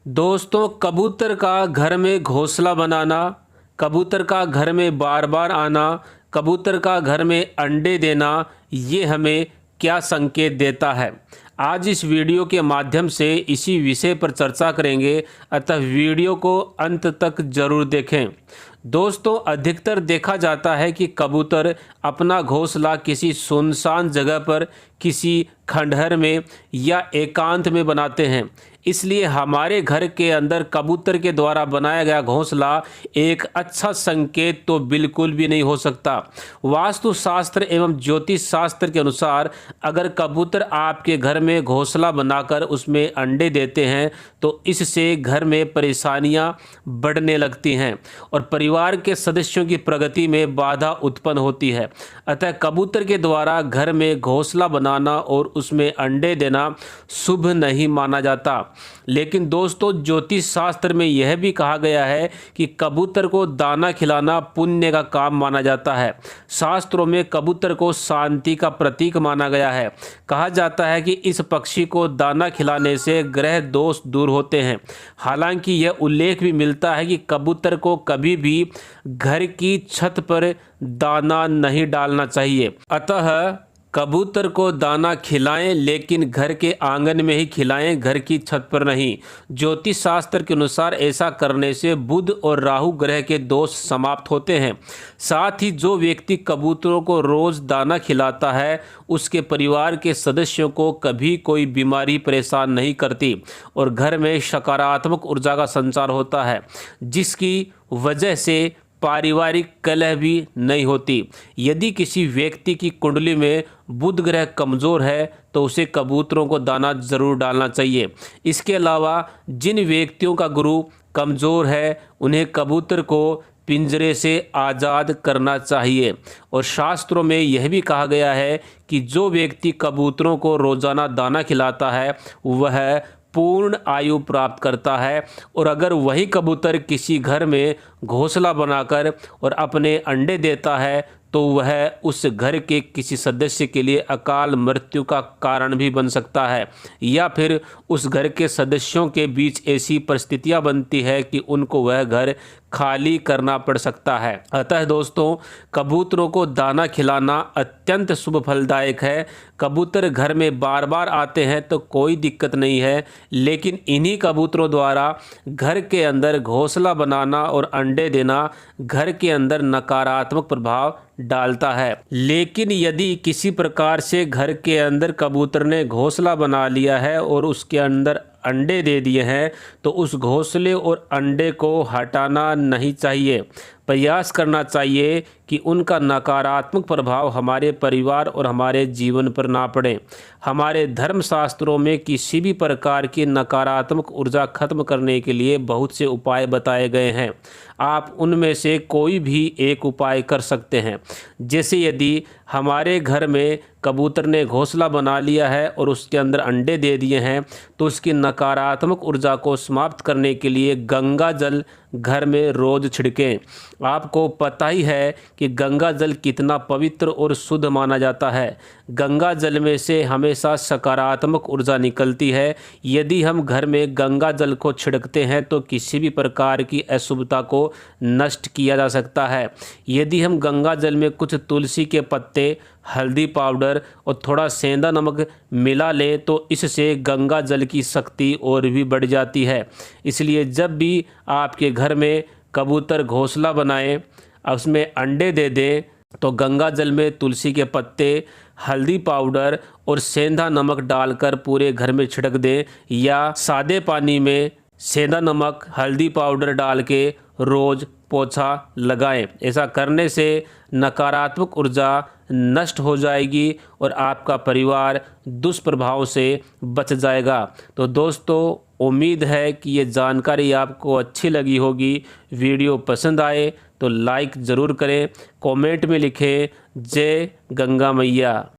दोस्तों, कबूतर का घर में घोंसला बनाना, कबूतर का घर में बार बार आना, कबूतर का घर में अंडे देना, ये हमें क्या संकेत देता है? आज इस वीडियो के माध्यम से इसी विषय पर चर्चा करेंगे, अतः वीडियो को अंत तक जरूर देखें। दोस्तों, अधिकतर देखा जाता है कि कबूतर अपना घोंसला किसी सुनसान जगह पर, किसी खंडहर में या एकांत में बनाते हैं। इसलिए हमारे घर के अंदर कबूतर के द्वारा बनाया गया घोंसला एक अच्छा संकेत तो बिल्कुल भी नहीं हो सकता। वास्तुशास्त्र एवं ज्योतिष शास्त्र के अनुसार अगर कबूतर आपके घर में घोंसला बनाकर उसमें अंडे देते हैं तो इससे घर में परेशानियां बढ़ने लगती हैं और परिवार के सदस्यों की प्रगति में बाधा उत्पन्न होती है। अतः कबूतर के द्वारा घर में घोंसला बनाना और उसमें अंडे देना शुभ नहीं माना जाता। लेकिन दोस्तों, ज्योतिष शास्त्र में यह भी कहा गया है कि कबूतर को दाना खिलाना पुण्य का काम माना जाता है। शास्त्रों में कबूतर को शांति का प्रतीक माना गया है। कहा जाता है कि इस पक्षी को दाना खिलाने से ग्रह दोष दूर होते हैं। हालांकि यह उल्लेख भी मिलता है कि कबूतर को कभी भी घर की छत पर दाना नहीं डालना चाहिए। अतः कबूतर को दाना खिलाएं, लेकिन घर के आंगन में ही खिलाएं, घर की छत पर नहीं। ज्योतिष शास्त्र के अनुसार ऐसा करने से बुध और राहु ग्रह के दोष समाप्त होते हैं। साथ ही जो व्यक्ति कबूतरों को रोज दाना खिलाता है उसके परिवार के सदस्यों को कभी कोई बीमारी परेशान नहीं करती और घर में सकारात्मक ऊर्जा का संचार होता है, जिसकी वजह से पारिवारिक कलह भी नहीं होती। यदि किसी व्यक्ति की कुंडली में बुध ग्रह कमज़ोर है तो उसे कबूतरों को दाना ज़रूर डालना चाहिए। इसके अलावा जिन व्यक्तियों का गुरु कमज़ोर है उन्हें कबूतर को पिंजरे से आज़ाद करना चाहिए। और शास्त्रों में यह भी कहा गया है कि जो व्यक्ति कबूतरों को रोज़ाना दाना खिलाता है वह पूर्ण आयु प्राप्त करता है। और अगर वही कबूतर किसी घर में घोंसला बनाकर और अपने अंडे देता है तो वह उस घर के किसी सदस्य के लिए अकाल मृत्यु का कारण भी बन सकता है, या फिर उस घर के सदस्यों के बीच ऐसी परिस्थितियां बनती है कि उनको वह घर खाली करना पड़ सकता है। अतः दोस्तों, कबूतरों को दाना खिलाना अत्यंत शुभ फलदायक है। कबूतर घर में बार बार आते हैं तो कोई दिक्कत नहीं है, लेकिन इन्हीं कबूतरों द्वारा घर के अंदर घोंसला बनाना और अंडे देना घर के अंदर नकारात्मक प्रभाव डालता है। लेकिन यदि किसी प्रकार से घर के अंदर कबूतर ने घोंसला बना लिया है और उसके अंदर अंडे दे दिए हैं तो उस घोंसले और अंडे को हटाना नहीं चाहिए। प्रयास करना चाहिए कि उनका नकारात्मक प्रभाव हमारे परिवार और हमारे जीवन पर ना पड़े। हमारे धर्मशास्त्रों में किसी भी प्रकार की नकारात्मक ऊर्जा खत्म करने के लिए बहुत से उपाय बताए गए हैं। आप उनमें से कोई भी एक उपाय कर सकते हैं। जैसे यदि हमारे घर में कबूतर ने घोंसला बना लिया है और उसके अंदर अंडे दे दिए हैं तो उसकी नकारात्मक ऊर्जा को समाप्त करने के लिए गंगा जल घर में रोज़ छिड़कें। आपको पता ही है कि गंगा जल कितना पवित्र और शुद्ध माना जाता है। गंगा जल में से हमेशा सकारात्मक ऊर्जा निकलती है। यदि हम घर में गंगा जल को छिड़कते हैं तो किसी भी प्रकार की अशुभता को नष्ट किया जा सकता है। यदि हम गंगा जल में कुछ तुलसी के पत्ते, हल्दी पाउडर और थोड़ा सेंधा नमक मिला लें तो इससे गंगा जल की शक्ति और भी बढ़ जाती है। इसलिए जब भी आपके घर में कबूतर घोंसला बनाएं, उसमें अंडे दे दें तो गंगा जल में तुलसी के पत्ते, हल्दी पाउडर और सेंधा नमक डालकर पूरे घर में छिड़क दें, या सादे पानी में सेंधा नमक, हल्दी पाउडर डाल के रोज़ पोछा लगाएं। ऐसा करने से नकारात्मक ऊर्जा नष्ट हो जाएगी और आपका परिवार दुष्प्रभाव से बच जाएगा। तो दोस्तों, उम्मीद है कि ये जानकारी आपको अच्छी लगी होगी। वीडियो पसंद आए तो लाइक ज़रूर करें, कमेंट में लिखें जय गंगा मैया।